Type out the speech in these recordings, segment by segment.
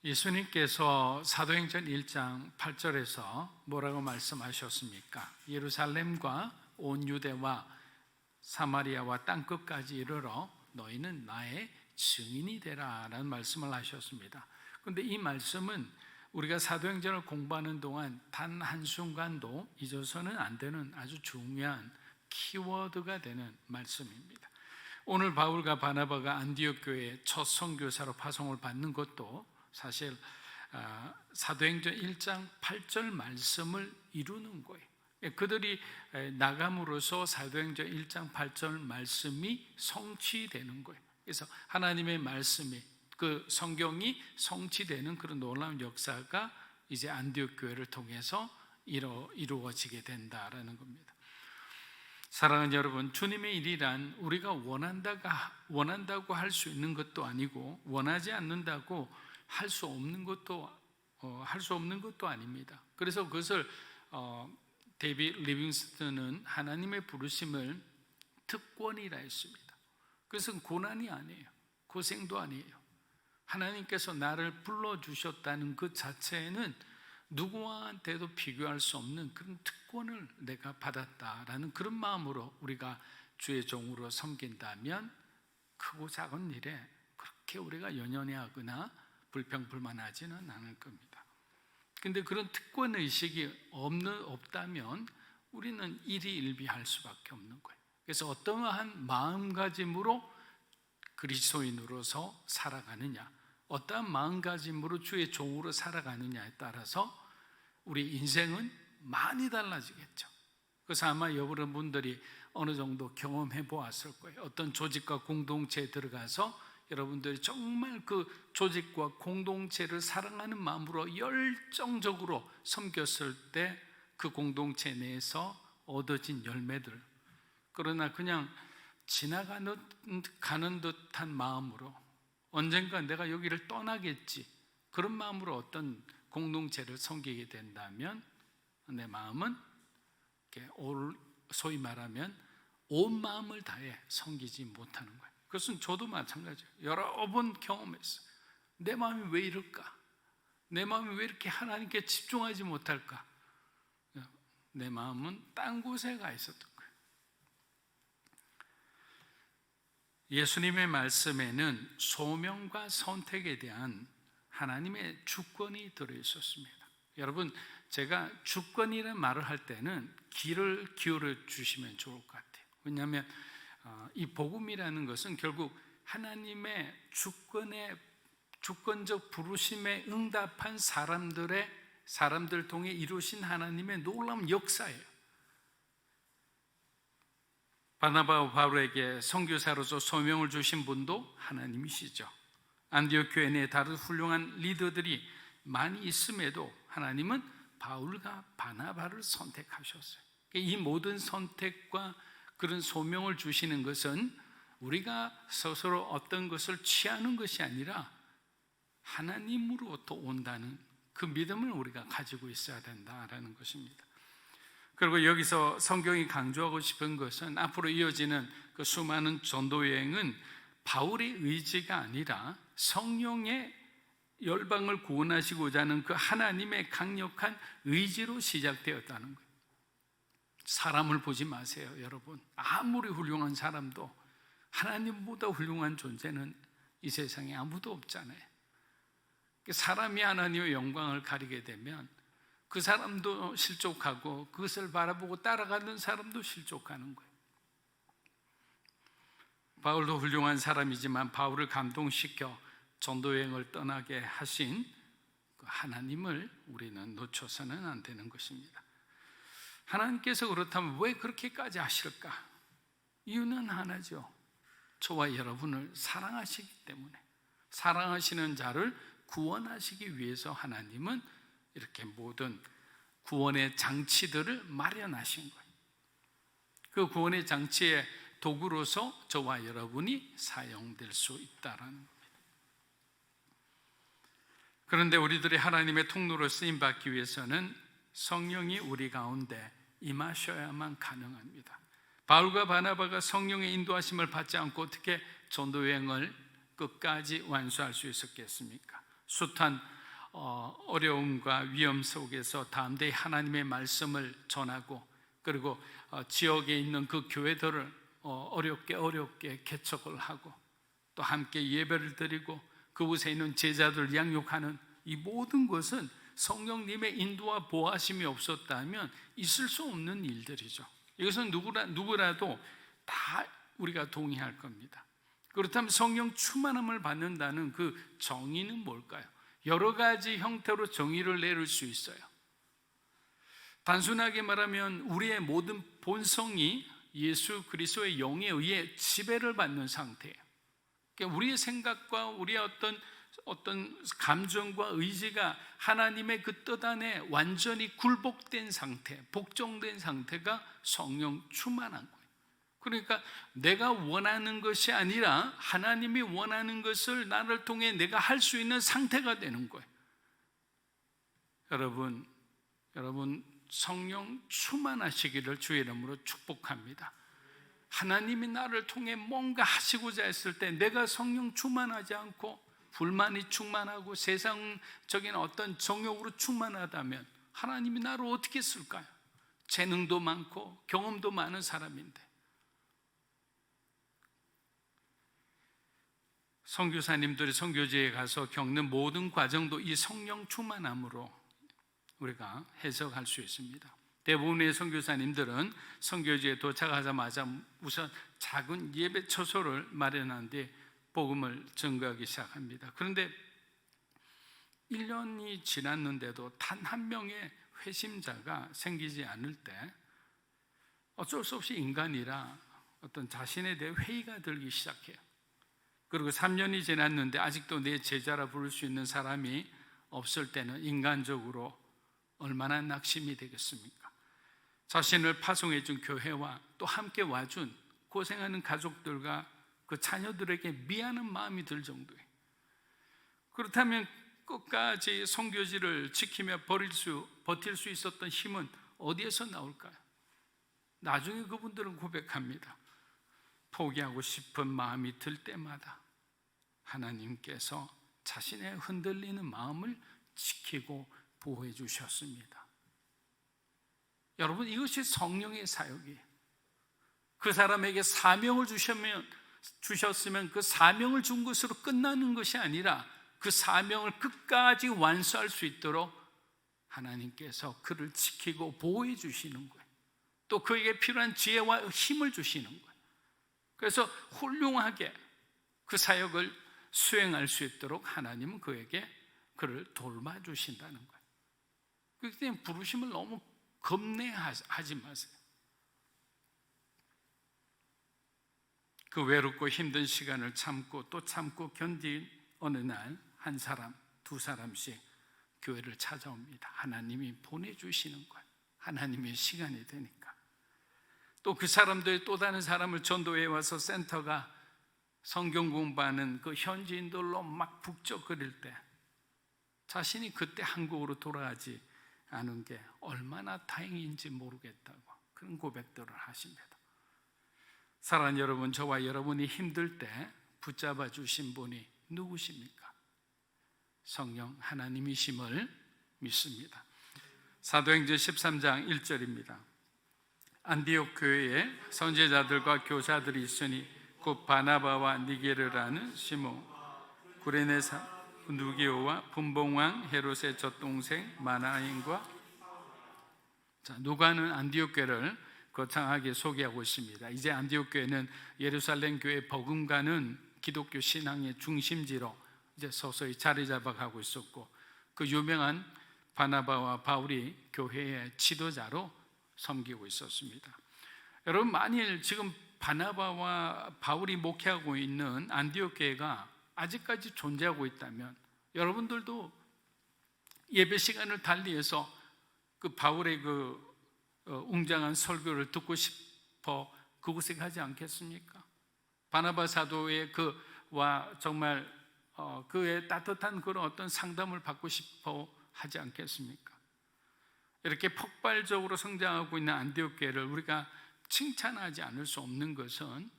예수님께서 사도행전 1장 8절에서 뭐라고 말씀하셨습니까? 예루살렘과 온 유대와 사마리아와 땅끝까지 이르러 너희는 나의 증인이 되라 라는 말씀을 하셨습니다. 그런데 이 말씀은 우리가 사도행전을 공부하는 동안 단 한순간도 잊어서는 안 되는 아주 중요한 키워드가 되는 말씀입니다. 오늘 바울과 바나바가 안디옥 교회의 첫 선교사로 파송을 받는 것도 사실 사도행전 1장 8절 말씀을 이루는 거예요. 그들이 나감으로써 사도행전 1장 8절 말씀이 성취되는 거예요. 그래서 하나님의 말씀이, 그 성경이 성취되는 그런 놀라운 역사가 이제 안디옥 교회를 통해서 이루어지게 된다라는 겁니다. 사랑하는 여러분, 주님의 일이란 우리가 원한다고 할 수 있는 것도 아니고 원하지 않는다고 할 수 없는 것도 아닙니다. 그래서 그것을 데이빗 리빙스턴은 하나님의 부르심을 특권이라 했습니다. 그것은 고난이 아니에요. 고생도 아니에요. 하나님께서 나를 불러주셨다는 그 자체에는 누구한테도 비교할 수 없는 그런 특권을 내가 받았다라는 그런 마음으로 우리가 주의 종으로 섬긴다면 크고 작은 일에 그렇게 우리가 연연해하거나 불평불만하지는 않을 겁니다. 근데 그런 특권의식이 없다면 우리는 일희일비할 수밖에 없는 거예요. 그래서 어떠한 마음가짐으로 그리스도인으로서 살아가느냐, 어떠한 마음가짐으로 주의 종으로 살아가느냐에 따라서 우리 인생은 많이 달라지겠죠. 그래서 아마 여러분들이 어느 정도 경험해 보았을 거예요. 어떤 조직과 공동체에 들어가서 여러분들이 정말 그 조직과 공동체를 사랑하는 마음으로 열정적으로 섬겼을 때 그 공동체 내에서 얻어진 열매들, 그러나 그냥 가는 듯한 마음으로 언젠가 내가 여기를 떠나겠지, 그런 마음으로 어떤 공동체를 섬기게 된다면 내 마음은 소위 말하면 온 마음을 다해 섬기지 못하는 거예요. 그것은 저도 마찬가지예요. 여러 번 경험했어요. 내 마음이 왜 이럴까? 내 마음이 왜 이렇게 하나님께 집중하지 못할까? 내 마음은 딴 곳에 가 있었던 거예요. 예수님의 말씀에는 소명과 선택에 대한 하나님의 주권이 들어있었습니다. 여러분, 제가 주권이라는 말을 할 때는 귀를 기울여 주시면 좋을 것 같아요. 왜냐하면 이 복음이라는 것은 결국 하나님의 주권적 부르심에 응답한 사람들 통해 이루신 하나님의 놀라운 역사예요. 바나바와 바울에게 선교사로서 소명을 주신 분도 하나님이시죠. 안디옥 교회 내에 다른 훌륭한 리더들이 많이 있음에도 하나님은 바울과 바나바를 선택하셨어요. 이 모든 선택과 그런 소명을 주시는 것은 우리가 스스로 어떤 것을 취하는 것이 아니라 하나님으로부터 온다는 그 믿음을 우리가 가지고 있어야 된다라는 것입니다. 그리고 여기서 성경이 강조하고 싶은 것은 앞으로 이어지는 그 수많은 전도 여행은 바울의 의지가 아니라 성령의 열방을 구원하시고자 하는 그 하나님의 강력한 의지로 시작되었다는 거예요. 사람을 보지 마세요, 여러분. 아무리 훌륭한 사람도 하나님보다 훌륭한 존재는 이 세상에 아무도 없잖아요. 사람이 하나님의 영광을 가리게 되면 그 사람도 실족하고 그것을 바라보고 따라가는 사람도 실족하는 거예요. 바울도 훌륭한 사람이지만 바울을 감동시켜 전도여행을 떠나게 하신 그 하나님을 우리는 놓쳐서는 안 되는 것입니다. 하나님께서 그렇다면 왜 그렇게까지 하실까? 이유는 하나죠. 저와 여러분을 사랑하시기 때문에, 사랑하시는 자를 구원하시기 위해서 하나님은 이렇게 모든 구원의 장치들을 마련하신 거예요. 그 구원의 장치의 도구로서 저와 여러분이 사용될 수 있다라는 겁니다. 그런데 우리들이 하나님의 통로로 쓰임받기 위해서는 성령이 우리 가운데 임하셔야만 가능합니다. 바울과 바나바가 성령의 인도하심을 받지 않고 어떻게 전도여행을 끝까지 완수할 수 있었겠습니까? 숱한 어려움과 위험 속에서 담대히 하나님의 말씀을 전하고, 그리고 지역에 있는 그 교회들을 어렵게 개척을 하고, 또 함께 예배를 드리고 그곳에 있는 제자들 양육하는 이 모든 것은 성령님의 인도와 보호하심이 없었다면 있을 수 없는 일들이죠. 이것은 누구라도 다 우리가 동의할 겁니다. 그렇다면 성령 충만함을 받는다는 그 정의는 뭘까요? 여러 가지 형태로 정의를 내릴 수 있어요. 단순하게 말하면 우리의 모든 본성이 예수 그리스도의 영에 의해 지배를 받는 상태예요. 그러니까 우리의 생각과 우리의 어떤 감정과 의지가 하나님의 그 뜻 안에 완전히 굴복된 상태, 복종된 상태가 성령 충만한 거예요. 그러니까 내가 원하는 것이 아니라 하나님이 원하는 것을 나를 통해 내가 할 수 있는 상태가 되는 거예요. 여러분 성령 충만하시기를 주의 이름으로 축복합니다. 하나님이 나를 통해 뭔가 하시고자 했을 때 내가 성령 충만하지 않고 불만이 충만하고 세상적인 어떤 정욕으로 충만하다면 하나님이 나를 어떻게 쓸까요? 재능도 많고 경험도 많은 사람인데. 선교사님들이 선교지에 가서 겪는 모든 과정도 이 성령 충만함으로 우리가 해석할 수 있습니다. 대부분의 선교사님들은 선교지에 도착하자마자 우선 작은 예배 처소를 마련한 뒤 복음을 전가하기 시작합니다. 그런데 1년이 지났는데도 단 한 명의 회심자가 생기지 않을 때 어쩔 수 없이 인간이라 어떤 자신에 대해 회의가 들기 시작해요. 그리고 3년이 지났는데 아직도 내 제자라 부를 수 있는 사람이 없을 때는 인간적으로 얼마나 낙심이 되겠습니까? 자신을 파송해 준 교회와 또 함께 와준 고생하는 가족들과 그 자녀들에게 미안한 마음이 들 정도예요. 그렇다면 끝까지 선교지를 지키며 버틸 수 있었던 힘은 어디에서 나올까요? 나중에 그분들은 고백합니다. 포기하고 싶은 마음이 들 때마다 하나님께서 자신의 흔들리는 마음을 지키고 보호해 주셨습니다. 여러분, 이것이 성령의 사역이에요. 그 사람에게 사명을 주셨으면 그 사명을 준 것으로 끝나는 것이 아니라 그 사명을 끝까지 완수할 수 있도록 하나님께서 그를 지키고 보호해 주시는 거예요. 또 그에게 필요한 지혜와 힘을 주시는 거예요. 그래서 훌륭하게 그 사역을 수행할 수 있도록 하나님은 그를 돌봐주신다는 거예요. 그렇기 때문에 부르심을 너무 겁내하지 마세요. 그 외롭고 힘든 시간을 참고 또 참고 견딘 어느 날 한 사람, 두 사람씩 교회를 찾아옵니다. 하나님이 보내주시는 거예요. 하나님의 시간이 되니까. 또 그 사람들이 또 다른 사람을 전도해 와서 센터가 성경 공부하는 그 현지인들로 막 북적거릴 때 자신이 그때 한국으로 돌아가지 않은 게 얼마나 다행인지 모르겠다고 그런 고백들을 하십니다. 사랑하는 여러분, 저와 여러분이 힘들 때 붙잡아 주신 분이 누구십니까? 성령 하나님이심을 믿습니다. 사도행전 13장 1절입니다. 안디옥 교회에 선지자들과 교사들이 있으니 곧 바나바와 니게르라는 시몬, 구레네 누기오와 분봉왕 헤롯의 젖동생 마나인과 누가는 안디옥 교회를 거창하게 소개하고 있습니다. 이제 안디옥 교회는 예루살렘 교회 버금가는 기독교 신앙의 중심지로 이제 서서히 자리 잡아가고 있었고, 그 유명한 바나바와 바울이 교회의 지도자로 섬기고 있었습니다. 여러분, 만일 지금 바나바와 바울이 목회하고 있는 안디옥 교회가 아직까지 존재하고 있다면 여러분들도 예배 시간을 달리해서 그 바울의 그 웅장한 설교를 듣고 싶어 그곳에 가지 않겠습니까? 바나바 사도의 그와 정말 그의 따뜻한 그런 어떤 상담을 받고 싶어 하지 않겠습니까? 이렇게 폭발적으로 성장하고 있는 안디옥 교회를 우리가 칭찬하지 않을 수 없는 것은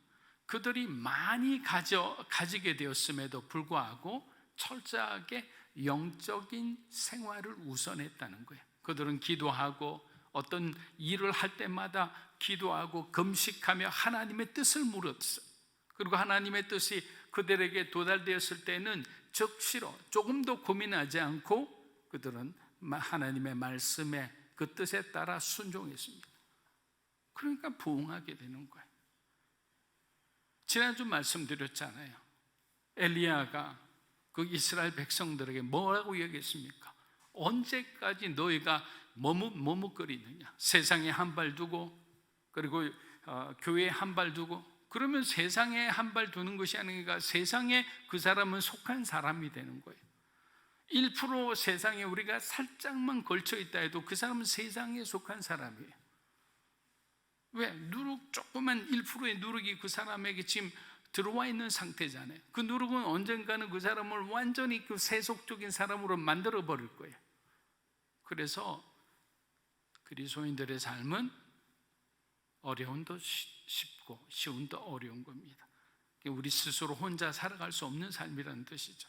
그들이 많이 가지게 되었음에도 불구하고 철저하게 영적인 생활을 우선했다는 거예요. 그들은 기도하고 어떤 일을 할 때마다 기도하고 금식하며 하나님의 뜻을 물었어요. 그리고 하나님의 뜻이 그들에게 도달되었을 때는 즉시로 조금도 고민하지 않고 그들은 하나님의 말씀에 그 뜻에 따라 순종했습니다. 그러니까 부흥하게 되는 거예요. 지난주 말씀드렸잖아요. 엘리야가 그 이스라엘 백성들에게 뭐라고 얘기했습니까? 언제까지 너희가 머뭇거리느냐? 세상에 한 발 두고 그리고 교회에 한 발 두고, 그러면 세상에 한 발 두는 것이 아니니까 세상에 그 사람은 속한 사람이 되는 거예요. 1% 세상에 우리가 살짝만 걸쳐 있다 해도 그 사람은 세상에 속한 사람이에요. 왜? 조그만 1%의 누룩이 그 사람에게 지금 들어와 있는 상태잖아요. 그 누룩은 언젠가는 그 사람을 완전히 그 세속적인 사람으로 만들어 버릴 거예요. 그래서 그리스도인들의 삶은 어려움도 쉽고 쉬움도 어려운 겁니다. 우리 스스로 혼자 살아갈 수 없는 삶이라는 뜻이죠.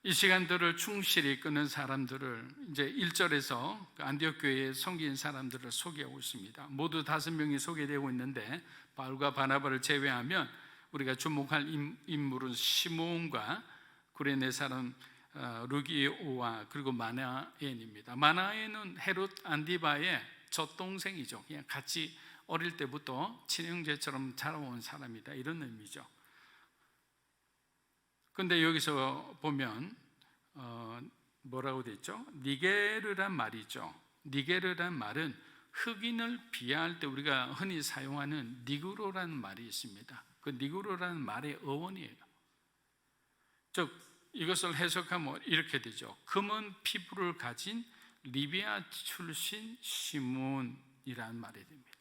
이 시간들을 충실히 끄는 사람들을 이제 1절에서 안디옥 교회에 섬긴 사람들을 소개하고 있습니다. 모두 5명이 소개되고 있는데 바울과 바나바를 제외하면 우리가 주목할 인물은 시몬과 구레네 사람 루기오와 그리고 마나엔입니다. 마나엔은 헤롯 안디바의 젖동생이죠. 그냥 같이 어릴 때부터 친형제처럼 자라온 사람이다, 이런 의미죠. 근데 여기서 보면 뭐라고 돼 있죠? 니게르란 말이죠. 니게르란 말은 흑인을 비하할 때 우리가 흔히 사용하는 니그로라는 말이 있습니다. 그 니그로라는 말의 어원이에요. 즉 이것을 해석하면 이렇게 되죠. 검은 피부를 가진 리비아 출신 시몬이라는 말이 됩니다.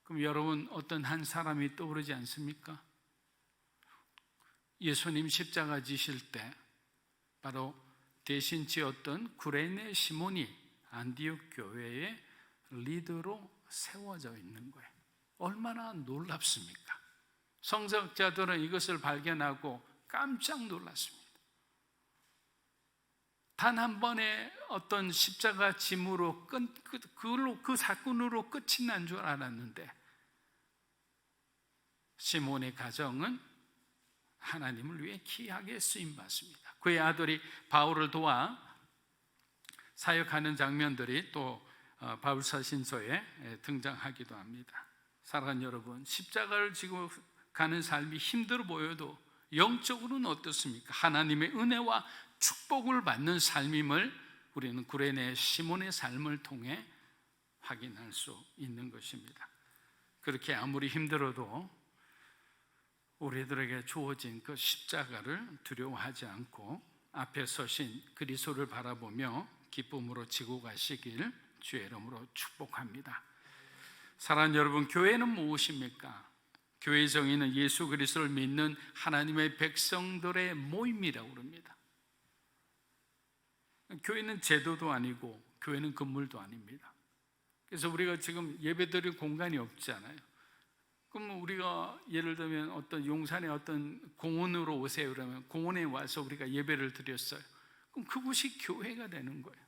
그럼 여러분, 어떤 한 사람이 떠오르지 않습니까? 예수님 십자가 지실 때 바로 대신 지었던 구레네 시몬이 안디옥 교회의 리더로 세워져 있는 거예요. 얼마나 놀랍습니까? 성서학자들은 이것을 발견하고 깜짝 놀랐습니다. 단 한 번의 어떤 십자가 짐으로 그 사건으로 끝이 난 줄 알았는데 시몬의 가정은 하나님을 위해 귀하게 쓰임받습니다. 그의 아들이 바울을 도와 사역하는 장면들이 또 바울서신서에 등장하기도 합니다. 사랑하는 여러분, 십자가를 지고 가는 삶이 힘들어 보여도 영적으로는 어떻습니까? 하나님의 은혜와 축복을 받는 삶임을 우리는 구레네 시몬의 삶을 통해 확인할 수 있는 것입니다. 그렇게 아무리 힘들어도 우리들에게 주어진 그 십자가를 두려워하지 않고 앞에 서신 그리스도를 바라보며 기쁨으로 지고 가시길 주의 이름으로 축복합니다. 사랑하는 여러분, 교회는 무엇입니까? 교회의 정의는 예수 그리스도를 믿는 하나님의 백성들의 모임이라고 합니다. 교회는 제도도 아니고 교회는 건물도 아닙니다. 그래서 우리가 지금 예배드릴 공간이 없잖아요. 그럼 우리가 예를 들면 어떤 용산의 어떤 공원으로 오세요 그러면 공원에 와서 우리가 예배를 드렸어요. 그럼 그곳이 교회가 되는 거예요.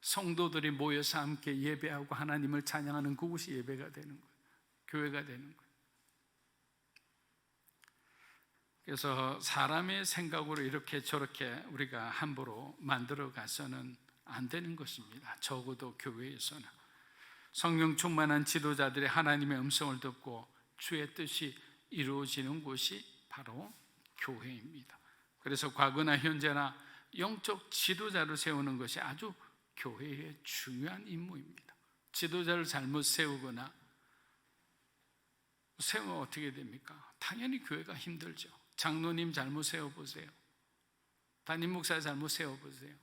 성도들이 모여서 함께 예배하고 하나님을 찬양하는 그곳이 예배가 되는 거예요. 교회가 되는 거예요. 그래서 사람의 생각으로 이렇게 저렇게 우리가 함부로 만들어 가서는 안 되는 것입니다. 적어도 교회에서는 성령 충만한 지도자들의 하나님의 음성을 듣고 주의 뜻이 이루어지는 곳이 바로 교회입니다. 그래서 과거나 현재나 영적 지도자를 세우는 것이 아주 교회의 중요한 임무입니다. 지도자를 잘못 세우거나 세우면 어떻게 됩니까? 당연히 교회가 힘들죠. 장로님 잘못 세워보세요. 담임 목사 잘못 세워보세요.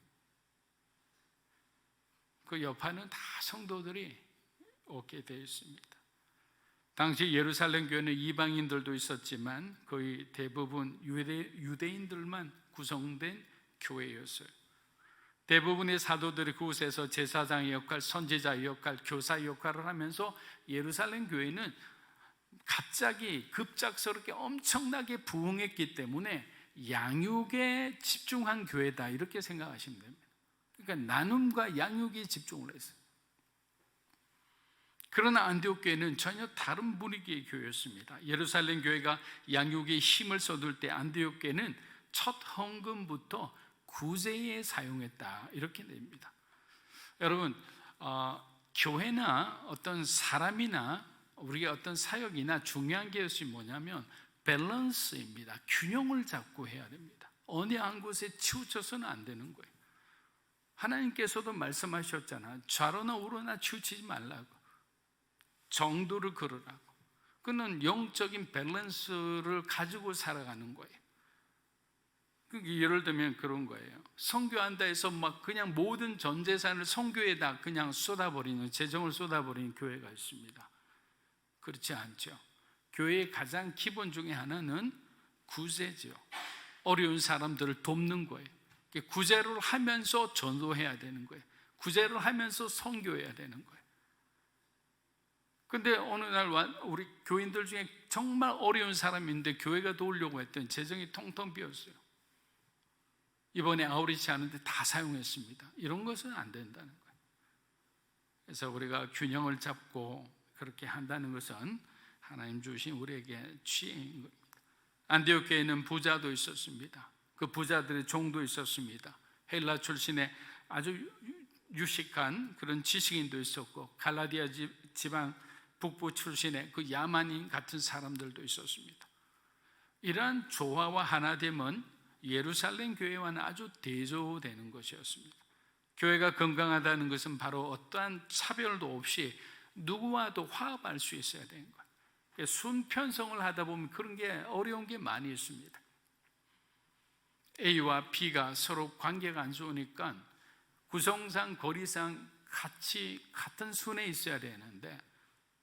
그 여파는 다 성도들이 얻게 되어 있습니다. 당시 예루살렘 교회는 이방인들도 있었지만 거의 대부분 유대인들만 구성된 교회였어요. 대부분의 사도들이 그곳에서 제사장의 역할, 선지자의 역할, 교사의 역할을 하면서 예루살렘 교회는 갑자기 급작스럽게 엄청나게 부흥했기 때문에 양육에 집중한 교회다 이렇게 생각하시면 됩니다. 그러니까 나눔과 양육에 집중을 했어요. 그러나 안디옥 교회는 전혀 다른 분위기의 교회였습니다. 예루살렘 교회가 양육에 힘을 쏟을 때 안디옥 교회는 첫 헌금부터 구제에 사용했다 이렇게 됩니다. 여러분, 교회나 어떤 사람이나 우리가 어떤 사역이나 중요한 것이 뭐냐면 밸런스입니다. 균형을 잡고 해야 됩니다. 어느 한 곳에 치우쳐서는 안 되는 거예요. 하나님께서도 말씀하셨잖아요. 좌로나 우로나 치우치지 말라고, 정도를 걸으라고. 그는 영적인 밸런스를 가지고 살아가는 거예요. 예를 들면 그런 거예요. 선교한다 해서 막 그냥 모든 전 재산을 선교에다 그냥 쏟아버리는, 재정을 쏟아버리는 교회가 있습니다. 그렇지 않죠. 교회의 가장 기본 중에 하나는 구제죠. 어려운 사람들을 돕는 거예요. 구제를 하면서 전도해야 되는 거예요. 구제를 하면서 선교해야 되는 거예요. 근데 어느 날 우리 교인들 중에 정말 어려운 사람인데 교회가 도우려고 했더니 재정이 텅텅 비었어요. 이번에 아우리치 하는데 다 사용했습니다. 이런 것은 안 된다는 거예요. 그래서 우리가 균형을 잡고 그렇게 한다는 것은 하나님 주신 우리에게 지혜인 겁니다. 안디옥 교회는 부자도 있었습니다. 그 부자들의 종도 있었습니다. 헬라 출신의 아주 유식한 그런 지식인도 있었고, 갈라디아 지방 북부 출신의 그 야만인 같은 사람들도 있었습니다. 이러한 조화와 하나됨은 예루살렘 교회와는 아주 대조되는 것이었습니다. 교회가 건강하다는 것은 바로 어떠한 차별도 없이 누구와도 화합할 수 있어야 되는 거예요. 순편성을 하다 보면 그런 게 어려운 게 많이 있습니다. A와 B가 서로 관계가 안 좋으니까 구성상 거리상 같은 순에 있어야 되는데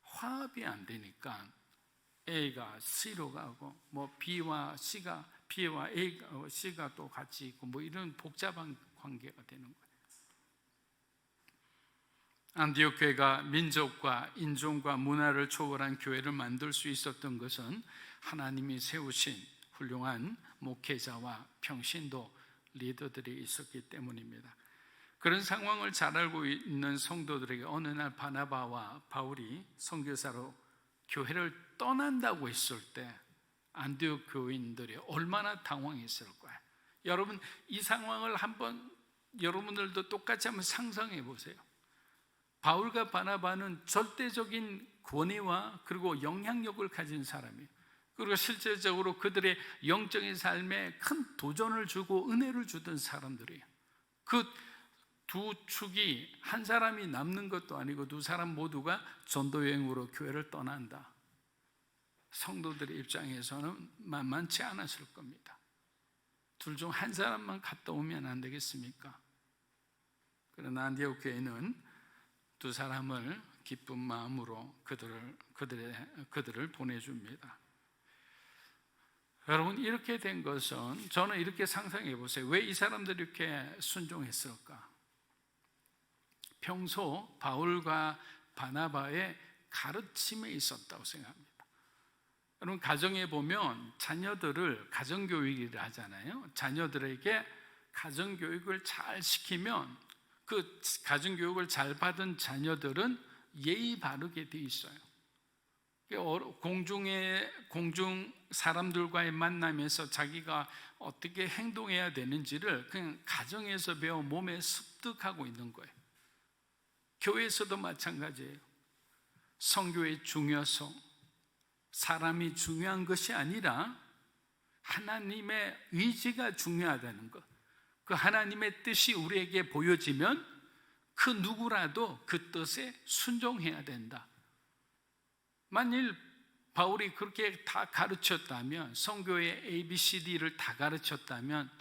화합이 안 되니까 A가 C로 가고 B와 C가 또 같이 있고 이런 복잡한 관계가 되는 거예요. 안디옥 교회가 민족과 인종과 문화를 초월한 교회를 만들 수 있었던 것은 하나님이 세우신 훌륭한 목회자와 평신도 리더들이 있었기 때문입니다. 그런 상황을 잘 알고 있는 성도들에게 어느 날 바나바와 바울이 선교사로 교회를 떠난다고 했을 때 안디옥 교인들이 얼마나 당황했을 거예요. 여러분, 이 상황을 한번 여러분들도 똑같이 한번 상상해 보세요. 바울과 바나바는 절대적인 권위와 그리고 영향력을 가진 사람이에요. 그리고 실제적으로 그들의 영적인 삶에 큰 도전을 주고 은혜를 주던 사람들이에요. 그 두 축이 한 사람이 남는 것도 아니고 두 사람 모두가 전도여행으로 교회를 떠난다. 성도들의 입장에서는 만만치 않았을 겁니다. 둘 중 한 사람만 갔다 오면 안 되겠습니까? 그러나 안디옥 교회는 두 사람을 기쁜 마음으로 그들을 보내줍니다. 여러분, 이렇게 된 것은 저는 이렇게 상상해 보세요. 왜 이 사람들이 이렇게 순종했을까? 평소 바울과 바나바의 가르침에 있었다고 생각합니다. 여러분, 가정에 보면 자녀들을 가정교육을 하잖아요. 자녀들에게 가정교육을 잘 시키면 그 가정교육을 잘 받은 자녀들은 예의 바르게 돼 있어요. 공중 사람들과의 만남에서 자기가 어떻게 행동해야 되는지를 그냥 가정에서 배워 몸에 습득하고 있는 거예요. 교회에서도 마찬가지예요. 선교의 중요성, 사람이 중요한 것이 아니라 하나님의 의지가 중요하다는 것. 그 하나님의 뜻이 우리에게 보여지면 그 누구라도 그 뜻에 순종해야 된다. 만일 바울이 그렇게 다 가르쳤다면, 선교의 ABCD를 다 가르쳤다면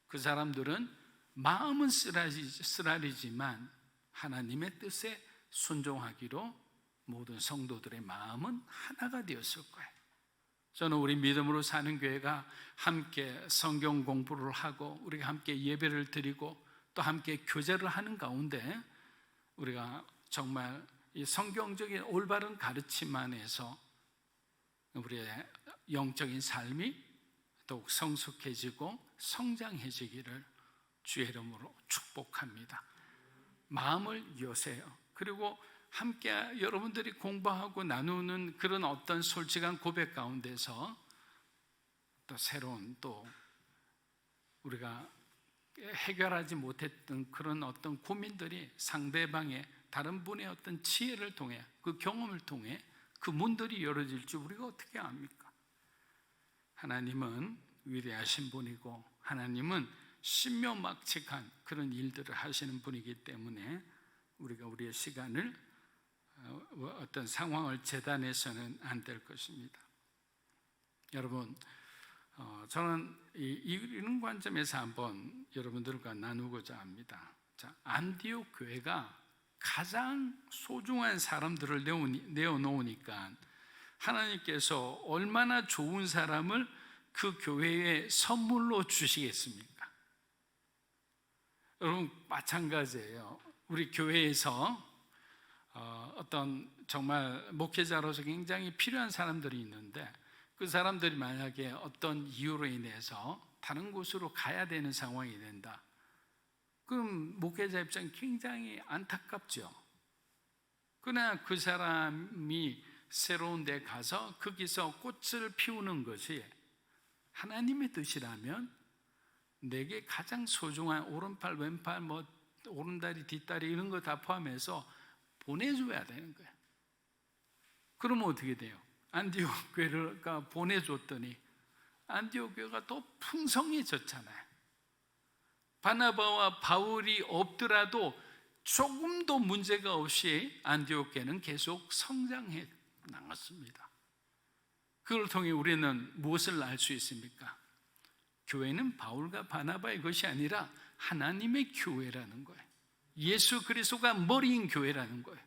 그 사람들은 마음은 쓰라리지만 하나님의 뜻에 순종하기로 모든 성도들의 마음은 하나가 되었을 거예요. 저는 우리 믿음으로 사는 교회가 함께 성경 공부를 하고 우리가 함께 예배를 드리고 또 함께 교제를 하는 가운데 우리가 정말 이 성경적인 올바른 가르침 안에서 우리의 영적인 삶이 더욱 성숙해지고 성장해지기를 주의 이름으로 축복합니다. 마음을 여세요. 그리고 함께 여러분들이 공부하고 나누는 그런 어떤 솔직한 고백 가운데서 또 새로운 또 우리가 해결하지 못했던 그런 어떤 고민들이 상대방의 다른 분의 어떤 지혜를 통해 그 경험을 통해 그 문들이 열어질 줄 우리가 어떻게 압니까? 하나님은 위대하신 분이고 하나님은 신묘막측한 그런 일들을 하시는 분이기 때문에 우리가 우리의 시간을 어떤 상황을 재단해서는 안 될 것입니다. 여러분, 저는 이런 관점에서 한번 여러분들과 나누고자 합니다. 자, 안디옥 교회가 가장 소중한 사람들을 내어놓으니까 하나님께서 얼마나 좋은 사람을 그 교회에 선물로 주시겠습니까? 여러분, 마찬가지예요. 우리 교회에서 어떤 정말 목회자로서 굉장히 필요한 사람들이 있는데 그 사람들이 만약에 어떤 이유로 인해서 다른 곳으로 가야 되는 상황이 된다. 그럼 목회자 입장이 굉장히 안타깝죠. 그러나 그 사람이 새로운 데 가서 거기서 꽃을 피우는 것이 하나님의 뜻이라면 내게 가장 소중한 오른팔, 왼팔, 오른다리, 뒷다리 이런 거 다 포함해서 보내줘야 되는 거예요. 그러면 어떻게 돼요? 안디옥 교회가 보내줬더니 안디옥 교회가 더 풍성해졌잖아요. 바나바와 바울이 없더라도 조금도 문제가 없이 안디옥 교회는 계속 성장해 나갔습니다. 그걸 통해 우리는 무엇을 알 수 있습니까? 교회는 바울과 바나바의 것이 아니라 하나님의 교회라는 거예요. 예수 그리스도가 머리인 교회라는 거예요.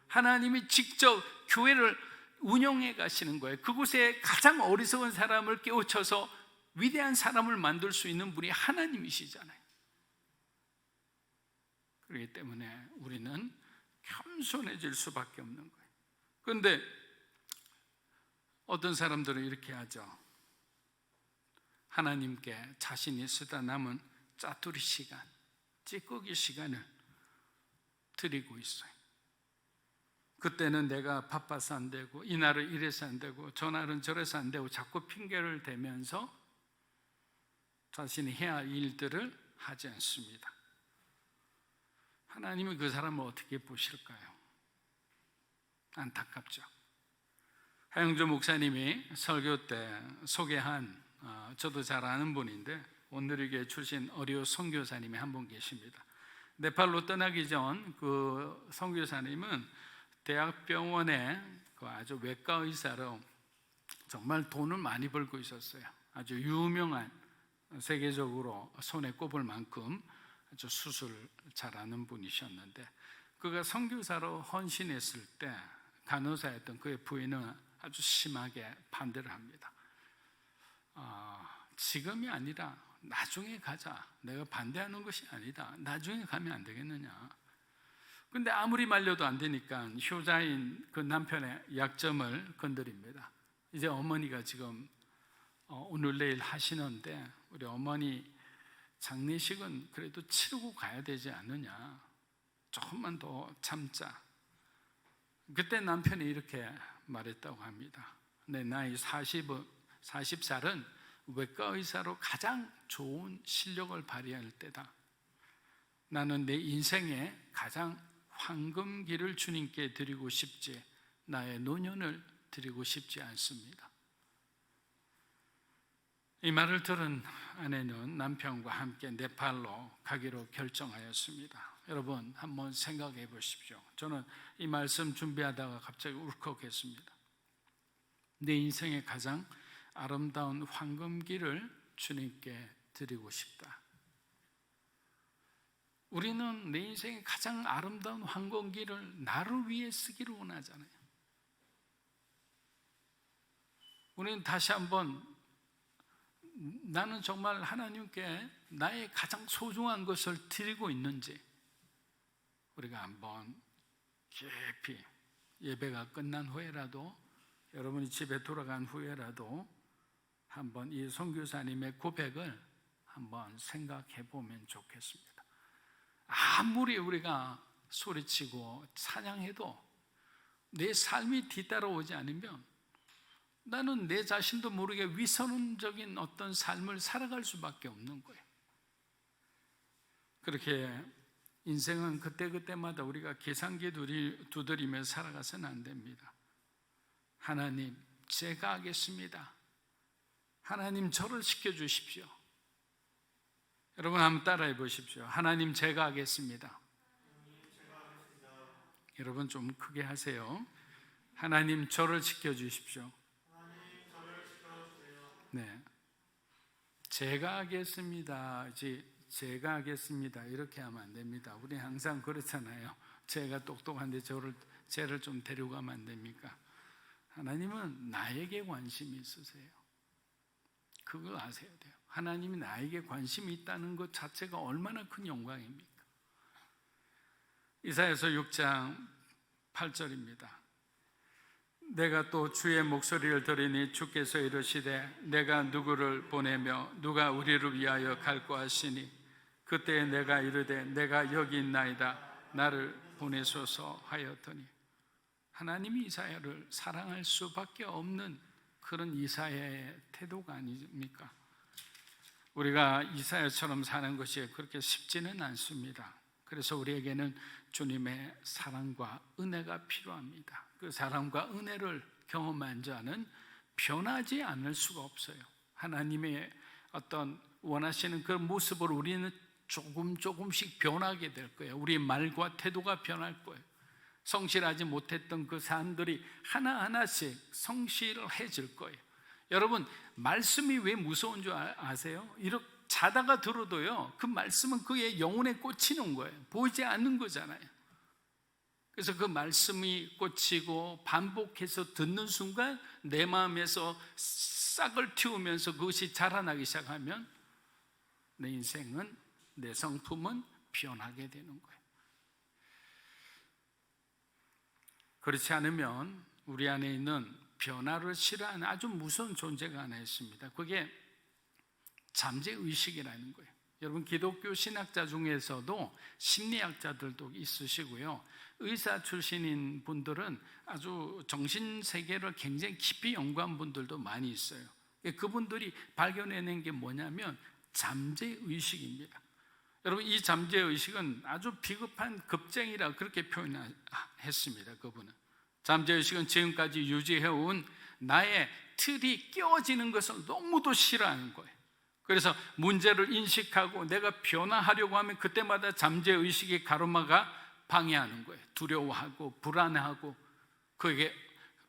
하나님이 직접 교회를 운영해 가시는 거예요. 그곳에 가장 어리석은 사람을 깨우쳐서 위대한 사람을 만들 수 있는 분이 하나님이시잖아요. 그렇기 때문에 우리는 겸손해질 수밖에 없는 거예요. 그런데 어떤 사람들은 이렇게 하죠. 하나님께 자신이 쓰다 남은 짜투리 시간, 찌꺼기 시간을 드리고 있어요. 그때는 내가 바빠서 안 되고 이날은 이래서 안 되고 저날은 저래서 안 되고 자꾸 핑계를 대면서 자신이 해야 할 일들을 하지 않습니다. 하나님이 그 사람을 어떻게 보실까요? 안타깝죠. 하영조 목사님이 설교 때 소개한 저도 잘 아는 분인데 온누리교회 출신 어리오 선교사님이 한 분 계십니다. 네팔로 떠나기 전 그 선교사님은 대학병원에 그 아주 외과 의사로 정말 돈을 많이 벌고 있었어요. 아주 유명한, 세계적으로 손에 꼽을 만큼 아주 수술 잘하는 분이셨는데 그가 선교사로 헌신했을 때 간호사였던 그의 부인은 아주 심하게 반대를 합니다. 지금이 아니라 나중에 가자. 내가 반대하는 것이 아니다. 나중에 가면 안 되겠느냐. 근데 아무리 말려도 안 되니까 효자인 그 남편의 약점을 건드립니다. 이제 어머니가 지금 오늘 내일 하시는데 우리 어머니 장례식은 그래도 치르고 가야 되지 않느냐. 조금만 더 참자. 그때 남편이 이렇게 말했다고 합니다. 내 나이 40살은 외과 의사로 가장 좋은 실력을 발휘할 때다. 나는 내 인생에 가장 황금기를 주님께 드리고 싶지 나의 노년을 드리고 싶지 않습니다. 이 말을 들은 아내는 남편과 함께 네팔로 가기로 결정하였습니다. 여러분 한번 생각해 보십시오. 저는 이 말씀 준비하다가 갑자기 울컥했습니다. 내 인생의 가장 아름다운 황금기를 주님께 드리고 싶다. 우리는 내 인생의 가장 아름다운 황금기를 나를 위해 쓰기를 원하잖아요. 우리는 다시 한번 나는 정말 하나님께 나의 가장 소중한 것을 드리고 있는지 우리가 한번 깊이 예배가 끝난 후에라도 여러분이 집에 돌아간 후에라도 한번 이 선교사님의 고백을 한번 생각해 보면 좋겠습니다. 아무리 우리가 소리치고 찬양해도 내 삶이 뒤따라오지 않으면 나는 내 자신도 모르게 위선적인 어떤 삶을 살아갈 수밖에 없는 거예요. 그렇게 인생은 그때그때마다 우리가 계산기 두드리며 살아가서는 안 됩니다. 하나님, 제가 하겠습니다. 하나님, 저를 시켜주십시오. 여러분 한번 따라해 보십시오. 하나님, 제가 하겠습니다. 여러분 좀 크게 하세요. 하나님, 저를 시켜주십시오. 네, 제가 하겠습니다. 제가 하겠습니다. 이렇게 하면 안 됩니다. 우리 항상 그렇잖아요. 제가 똑똑한데 쟤를 좀 데려가면 안 됩니까? 하나님은 나에게 관심이 있으세요. 그거 아셔야 돼요. 하나님이 나에게 관심이 있다는 것 자체가 얼마나 큰 영광입니까? 이사야서 6장 8절입니다. 내가 또 주의 목소리를 들으니 주께서 이르시되 내가 누구를 보내며 누가 우리를 위하여 갈고 하시니 그때 내가 이르되 내가 여기 있나이다 나를 보내소서 하였더니 하나님이 이사야를 사랑할 수밖에 없는 그런 이사야의 태도가 아닙니까? 우리가 이사야처럼 사는 것이 그렇게 쉽지는 않습니다. 그래서 우리에게는 주님의 사랑과 은혜가 필요합니다. 그 사랑과 은혜를 경험한 자는 변하지 않을 수가 없어요. 하나님의 어떤 원하시는 그 모습을 우리는 조금씩 변하게 될 거예요. 우리의 말과 태도가 변할 거예요. 성실하지 못했던 그 사람들이 하나하나씩 성실해질 거예요. 여러분, 말씀이 왜 무서운 줄 아세요? 이렇게 자다가 들어도요, 그 말씀은 그의 영혼에 꽂히는 거예요. 보이지 않는 거잖아요. 그래서 그 말씀이 꽂히고 반복해서 듣는 순간 내 마음에서 싹을 틔우면서 그것이 자라나기 시작하면 내 인생은, 내 성품은 변하게 되는 거예요. 그렇지 않으면 우리 안에 있는 변화를 싫어하는 아주 무서운 존재가 하나 있습니다. 그게 잠재의식이라는 거예요. 여러분, 기독교 신학자 중에서도 심리학자들도 있으시고요, 의사 출신인 분들은 아주 정신세계를 굉장히 깊이 연구한 분들도 많이 있어요. 그분들이 발견해낸 게 뭐냐면 잠재의식입니다. 여러분, 이 잠재의식은 아주 비겁한 겁쟁이라 그렇게 표현했습니다. 그분은 잠재의식은 지금까지 유지해온 나의 틀이 깨어지는 것을 너무도 싫어하는 거예요. 그래서 문제를 인식하고 내가 변화하려고 하면 그때마다 잠재의식의 가로막아 방해하는 거예요. 두려워하고 불안해하고 그에게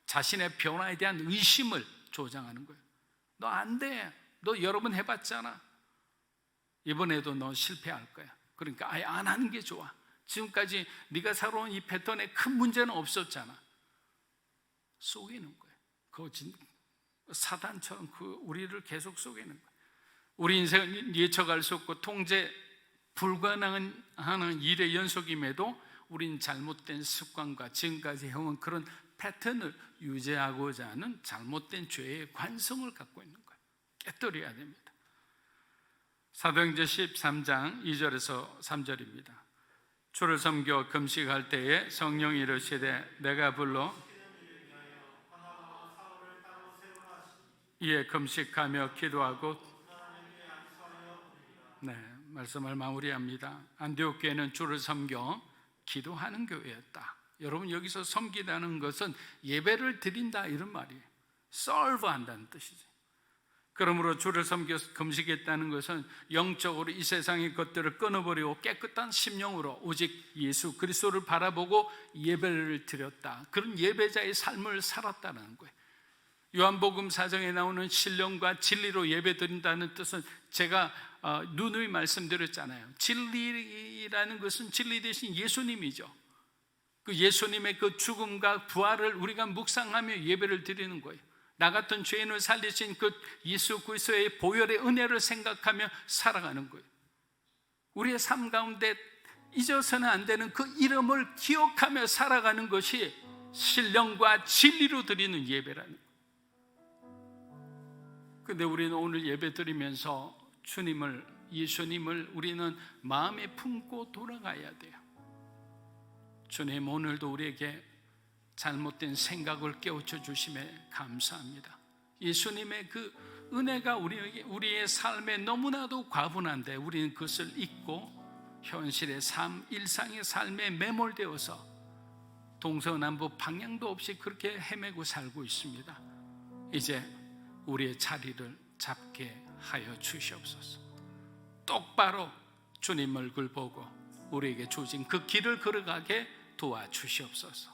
자신의 변화에 대한 의심을 조장하는 거예요. 너 안 돼. 너 여러 번 해봤잖아. 이번에도 너 실패할 거야. 그러니까 아예 안 하는 게 좋아. 지금까지 네가 살아온 이 패턴에 큰 문제는 없었잖아. 속이는 거예요. 그 사단처럼 우리를 계속 속이는 거예요. 우리 인생은 예측할 수 없고 통제 불가능한 일의 연속임에도 우린 잘못된 습관과 지금까지 해온 그런 패턴을 유지하고자 하는 잘못된 죄의 관성을 갖고 있는 거예요. 깨뜨려야 됩니다. 사도행전 13장 2절에서 3절입니다. 주를 섬겨 금식할 때에 성령이 이르시되 내가 불러 이에 금식하며 기도하고, 네, 말씀을 마무리합니다. 안디옥 교회는 주를 섬겨 기도하는 교회였다. 여러분, 여기서 섬기다는 것은 예배를 드린다 이런 말이에요. serve 한다는 뜻이죠. 그러므로 주를 섬겨 금식했다는 것은 영적으로 이 세상의 것들을 끊어버리고 깨끗한 심령으로 오직 예수 그리스도를 바라보고 예배를 드렸다. 그런 예배자의 삶을 살았다는 거예요. 요한복음 4장에 나오는 신령과 진리로 예배드린다는 뜻은 제가 누누이 말씀드렸잖아요. 진리라는 것은 진리 대신 예수님이죠. 그 예수님의 그 죽음과 부활을 우리가 묵상하며 예배를 드리는 거예요. 나 같은 죄인을 살리신 그 예수 그리스도의 보혈의 은혜를 생각하며 살아가는 거예요. 우리의 삶 가운데 잊어서는 안 되는 그 이름을 기억하며 살아가는 것이 신령과 진리로 드리는 예배라는 거예요. 근데 우리는 오늘 예배 드리면서 예수님을 우리는 마음에 품고 돌아가야 돼요. 주님, 오늘도 우리에게 잘못된 생각을 깨우쳐 주심에 감사합니다. 예수님의 그 은혜가 우리의 삶에 너무나도 과분한데 우리는 그것을 잊고 현실의 삶, 일상의 삶에 매몰되어서 동서남북 방향도 없이 그렇게 헤매고 살고 있습니다. 이제 우리의 자리를 잡게 하여 주시옵소서. 똑바로 주님 얼굴 보고 우리에게 주신 그 길을 걸어가게 도와주시옵소서.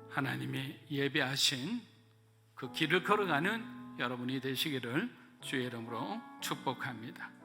하나님이 예배하신 그 길을 걸어가는 여러분이 되시기를 주의 이름으로 축복합니다.